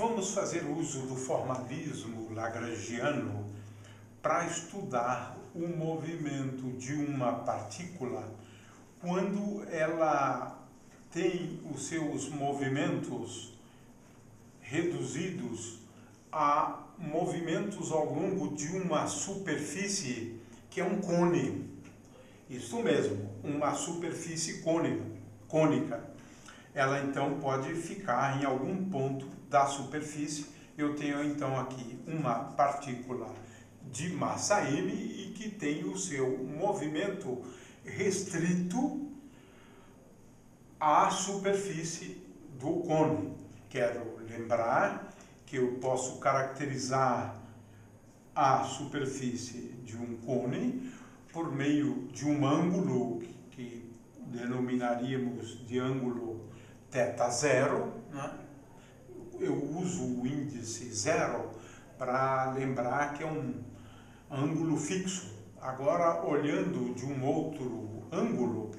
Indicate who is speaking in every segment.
Speaker 1: Vamos fazer uso do formalismo lagrangiano para estudar o movimento de uma partícula quando ela tem os seus movimentos reduzidos a movimentos ao longo de uma superfície que é um cone. Isso mesmo, uma superfície cônica. Ela então pode ficar em algum ponto da superfície. Eu tenho então aqui uma partícula de massa m e que tem o seu movimento restrito à superfície do cone. Quero lembrar que eu posso caracterizar a superfície de um cone por meio de um ângulo que denominaríamos de ângulo θ0, né? Eu uso o índice 0 para lembrar que é um ângulo fixo. Agora, olhando de um outro ângulo,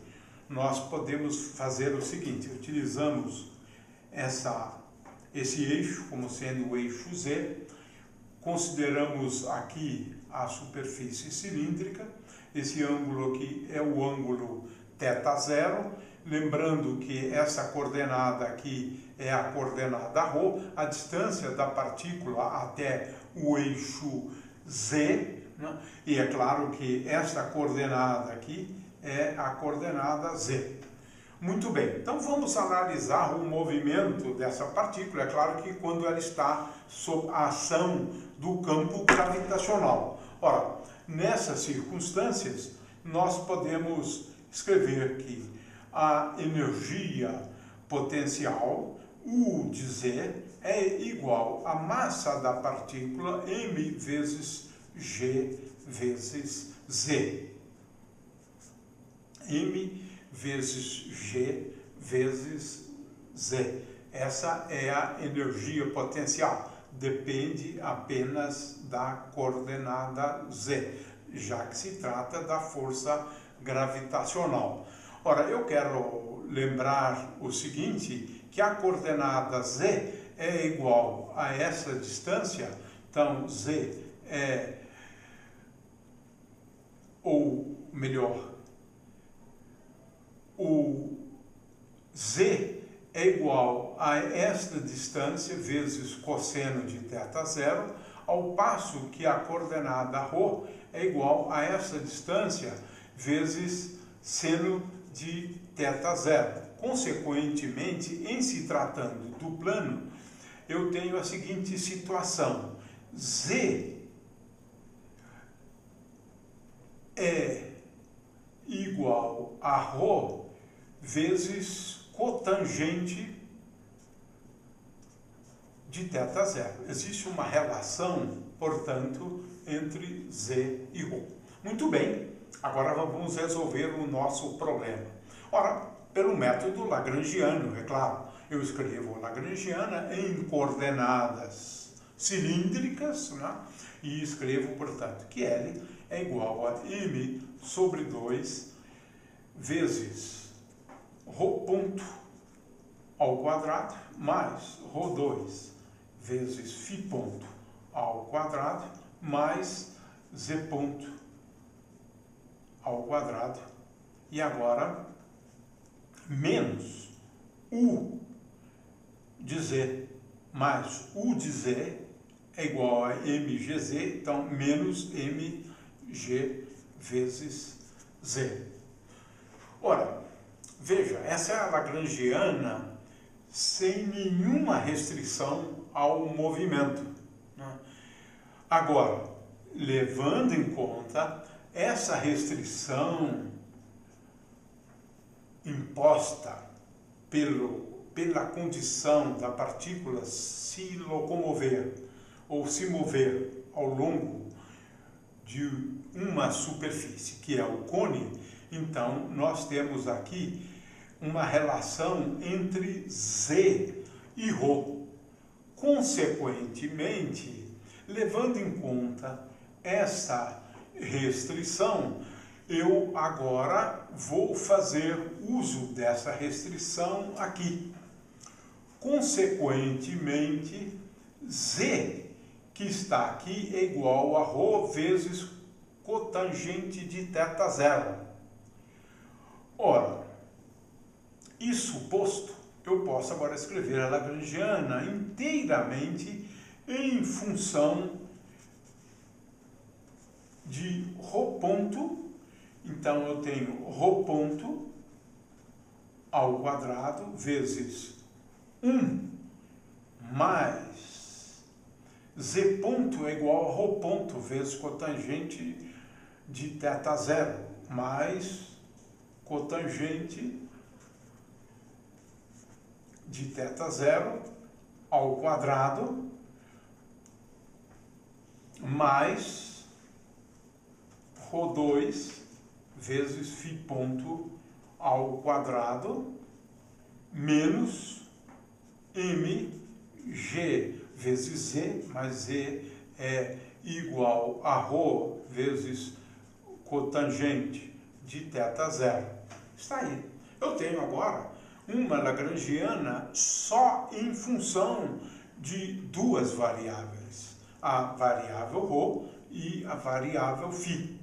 Speaker 1: nós podemos fazer o seguinte: utilizamos esse eixo como sendo o eixo Z, consideramos aqui a superfície cilíndrica, esse ângulo aqui é o ângulo θ0, lembrando que essa coordenada aqui é a coordenada ρ, a distância da partícula até o eixo Z, né? E é claro que esta coordenada aqui é a coordenada Z. Muito bem, então vamos analisar o movimento dessa partícula. É claro que quando ela está sob a ação do campo gravitacional. Ora, nessas circunstâncias, nós podemos escrever que a energia potencial, U de Z, é igual à massa da partícula m vezes g vezes z. M vezes g vezes z. Essa é a energia potencial. Depende apenas da coordenada z, já que se trata da força gravitacional. Ora, eu quero lembrar o seguinte, que a coordenada z é igual a essa distância. Então, z é, ou melhor, o z é igual a esta distância vezes cosseno de θ0, ao passo que a coordenada ρ é igual a essa distância vezes seno de θ0. Consequentemente, em se tratando do plano, eu tenho a seguinte situação: z é igual a ρ vezes cotangente de θ0. Existe uma relação, portanto, entre z e ρ. Muito bem, agora vamos resolver o nosso problema. Ora, pelo método lagrangiano, é claro. Eu escrevo lagrangiana em coordenadas cilíndricas, né? E escrevo, portanto, que L é igual a m sobre 2 vezes ρ ponto ao quadrado mais ρ2 vezes φ ponto ao quadrado mais z ponto ao quadrado. E agora, menos U de Z mais U de Z é igual a mgz, então menos mg vezes Z. Ora, veja, essa é a lagrangiana sem nenhuma restrição ao movimento, né? Agora, levando em conta essa restrição imposta pela condição da partícula se locomover ou se mover ao longo de uma superfície, que é o cone, então nós temos aqui uma relação entre z e ρ. Consequentemente, levando em conta essa restrição, eu agora vou fazer uso dessa restrição aqui. Consequentemente, Z, que está aqui, é igual a ρ vezes cotangente de θ0. Ora, isso posto, eu posso agora escrever a lagrangiana inteiramente em função de ρ ponto. Então, eu tenho ρ ponto ao quadrado vezes 1 mais Z ponto é igual a ρ ponto vezes cotangente de θ0 mais cotangente de θ0 ao quadrado mais ρ2 vezes φ ponto ao quadrado menos mg vezes z, mas z é igual a ρ vezes cotangente de θ0. Está aí. Eu tenho agora uma lagrangiana só em função de duas variáveis, a variável ρ e a variável φ.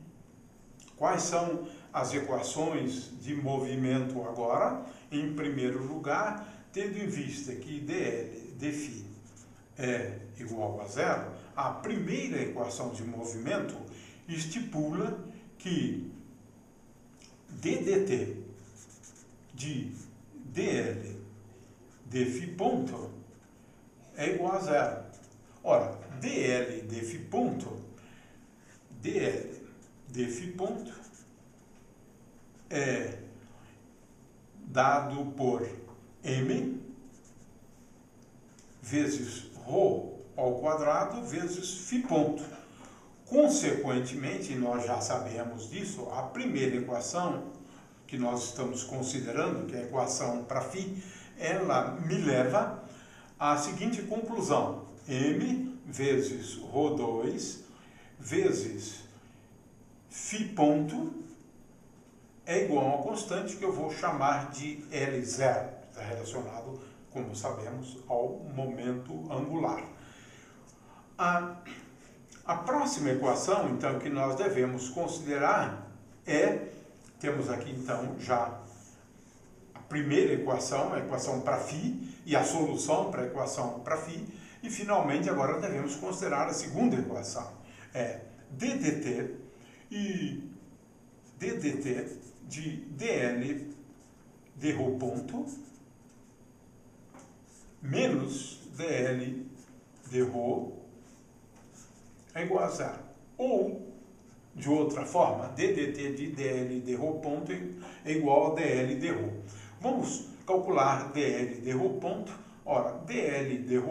Speaker 1: Quais são as equações de movimento agora? Em primeiro lugar, tendo em vista que dl dφ é igual a zero, a primeira equação de movimento estipula que ddt de dl dφ ponto é igual a zero. Ora, dl dφ ponto é dado por m vezes ρ ao quadrado vezes φ ponto. Consequentemente, nós já sabemos disso, a primeira equação que nós estamos considerando, que é a equação para φ, ela me leva à seguinte conclusão: m vezes ρ2 vezes φ ponto é igual a uma constante que eu vou chamar de L0, está relacionado, como sabemos, ao momento angular. A próxima equação, então, que nós devemos considerar temos aqui, então, já a primeira equação, a equação para φ, e a solução para a equação para φ, e, finalmente, agora devemos considerar a segunda equação, ddt de dl dρ ponto menos dl dρ é igual a zero. Ou, de outra forma, ddt de dl dρ ponto é igual a dl dρ. Vamos calcular dl dρ ponto. Ora, dl dρ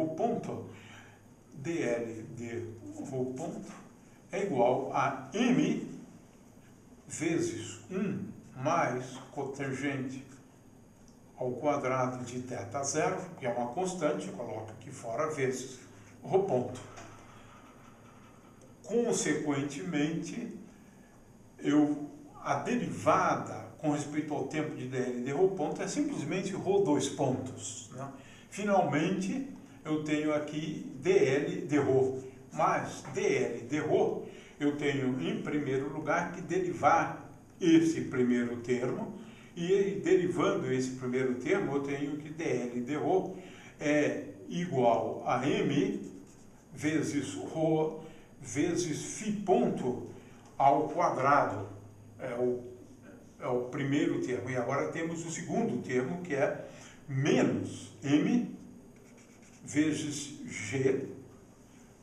Speaker 1: ponto é igual a m vezes 1 mais cotangente ao quadrado de θ0, que é uma constante, coloco aqui fora, vezes ρ ponto. Consequentemente, a derivada com respeito ao tempo de dl dρ ponto é simplesmente ρ2 pontos, né? Finalmente, eu tenho aqui dl dρ, mas dl dρ eu tenho, em primeiro lugar, que derivar esse primeiro termo, e derivando esse primeiro termo, eu tenho que dl dρ é igual a m vezes ρ vezes φ ponto ao quadrado. É o primeiro termo. E agora temos o segundo termo, que é menos m vezes g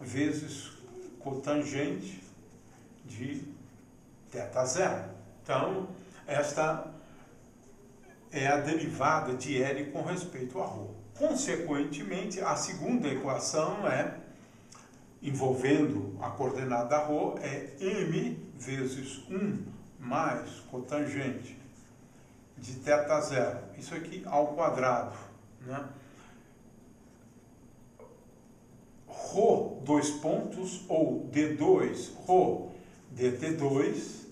Speaker 1: vezes cotangente de θ0. Então, esta é a derivada de L com respeito a ρ. Consequentemente, a segunda equação envolvendo a coordenada ρ, é m vezes 1 mais cotangente de θ0. Isso aqui ao quadrado, né? ρ, dois pontos, ou d2, ρ dt2,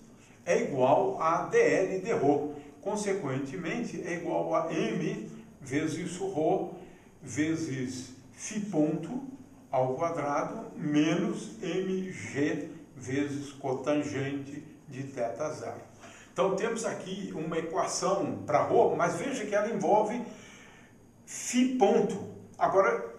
Speaker 1: é igual a dl dρ. Consequentemente, é igual a m vezes ρ vezes φ ponto ao quadrado menos mg vezes cotangente de θ0. Então temos aqui uma equação para ρ, mas veja que ela envolve φ ponto. Agora,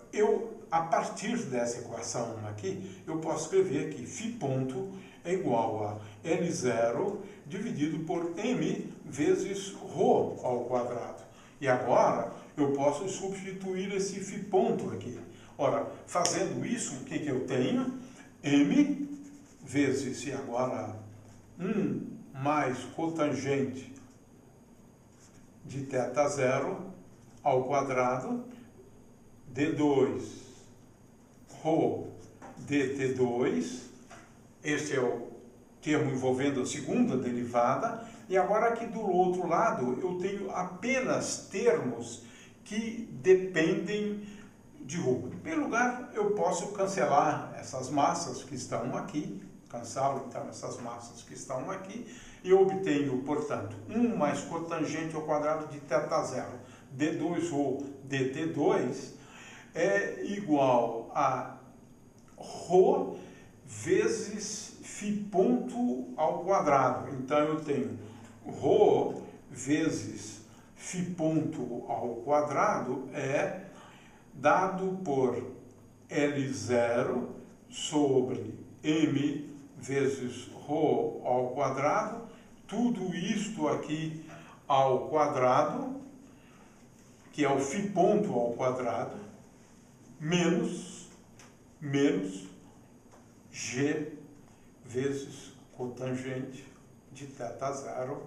Speaker 1: a partir dessa equação aqui, eu posso escrever que φ ponto é igual a L0 dividido por m vezes ρ ao quadrado. E agora eu posso substituir esse φ ponto aqui. Ora, fazendo isso, o que eu tenho? M vezes, e agora 1 mais cotangente de θ0 ao quadrado, d2 ρ dt2, este é o termo envolvendo a segunda derivada, e agora aqui do outro lado eu tenho apenas termos que dependem de ρ. Em primeiro lugar, eu posso cancelar essas massas que estão aqui, cancelo então essas massas que estão aqui, e eu obtenho, portanto, 1 mais cotangente ao quadrado de θ0, d2ρ dt2, é igual a ρ vezes φ ponto ao quadrado. Então eu tenho ρ vezes φ ponto ao quadrado é dado por L0 sobre m vezes ρ ao quadrado, tudo isto aqui ao quadrado, que é o φ ponto ao quadrado, menos g vezes cotangente de θ0.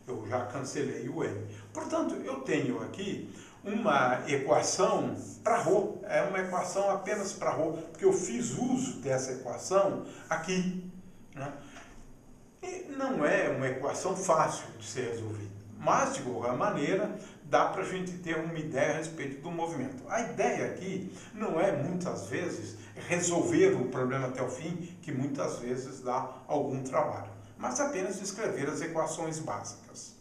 Speaker 1: Eu já cancelei o m. Portanto, eu tenho aqui uma equação para ρ. É uma equação apenas para ρ, porque eu fiz uso dessa equação aqui, né? E não é uma equação fácil de ser resolvida, mas, de qualquer maneira, dá para a gente ter uma ideia a respeito do movimento. A ideia aqui não é, muitas vezes, resolver o problema até o fim, que muitas vezes dá algum trabalho, mas apenas escrever as equações básicas.